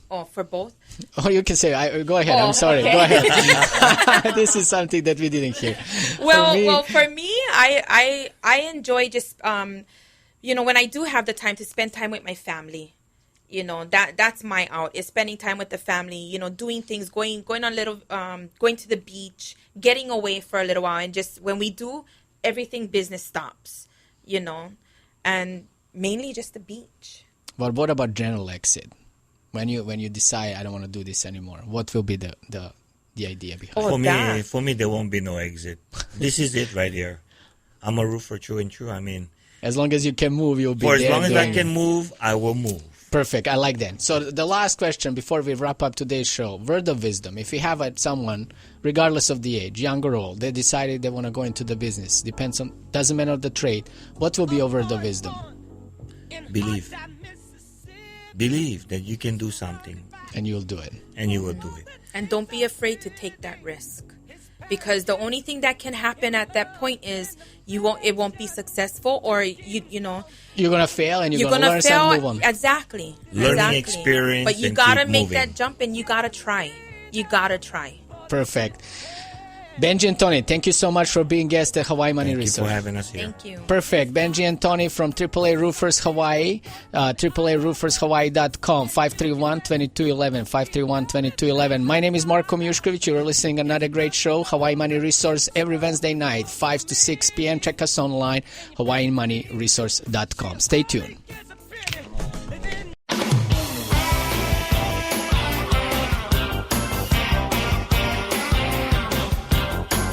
Oh, for both? Oh, you can say, go ahead. I'm sorry. Okay. Go ahead. This is something that we didn't hear. Well, for me, I enjoy just, when I do have the time to spend time with my family, that's my out, is spending time with the family, doing things, going on little, going to the beach, getting away for a little while. And just when we do, everything business stops, and mainly just the beach. But what about general exit? When you decide I don't want to do this anymore, what will be the idea behind? For me, there won't be no exit. This is it right here. I'm a roofer, true and true. As long as you can move, you'll be for there. As long as I can move, I will move. Perfect. I like that. So the last question before we wrap up today's show, word of wisdom. If you have someone, regardless of the age, young or old, they decided they want to go into the business, doesn't matter the trade, what will be your word of wisdom? Believe. Believe that you can do something. And you'll do it. And you will do it. And don't be afraid to take that risk. Because the only thing that can happen at that point is it won't be successful, or you know you're gonna fail and you're gonna learn fail. and move on. Exactly. Learning experience. But you gotta make that jump, and you gotta try. You gotta try. Perfect. Benji and Toni, thank you so much for being guests at Hawaii Money Resource. Thank you for having us here. Thank you. Perfect. Benji and Toni from AAA Roofers Hawaii, AAARoofersHawaii.com, 531-2211, 531-2211. My name is Marko Mijuskovic. You're listening to another great show, Hawaii Money Resource, every Wednesday night, 5 to 6 p.m. Check us online, HawaiiMoneyResource.com. Stay tuned.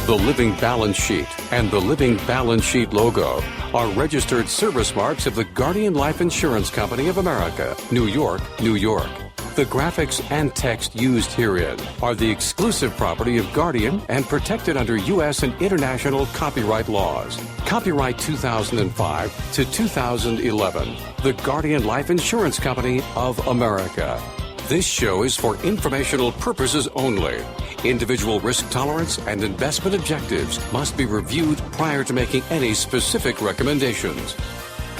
The Living Balance Sheet and the Living Balance Sheet logo are registered service marks of the Guardian Life Insurance Company of America, New York, New York. The graphics and text used herein are the exclusive property of Guardian and protected under U.S. and international copyright laws. Copyright 2005 to 2011. The Guardian Life Insurance Company of America. This show is for informational purposes only. Individual risk tolerance and investment objectives must be reviewed prior to making any specific recommendations.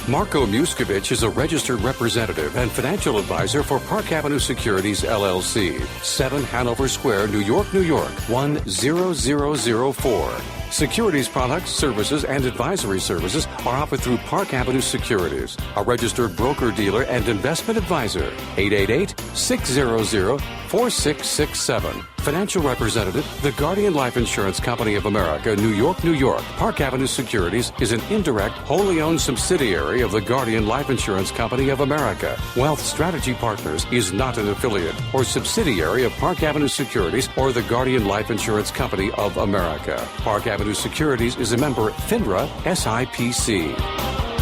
Marko Mijuskovic is a registered representative and financial advisor for Park Avenue Securities, LLC, 7 Hanover Square, New York, New York, 10004. Securities products, services, and advisory services are offered through Park Avenue Securities, a registered broker-dealer and investment advisor. 888-600-4667. Financial representative, the Guardian Life Insurance Company of America, New York, New York. Park Avenue Securities is an indirect, wholly owned subsidiary of the Guardian Life Insurance Company of America. Wealth Strategy Partners is not an affiliate or subsidiary of Park Avenue Securities or the Guardian Life Insurance Company of America. Park Avenue Securities is a member FINRA SIPC.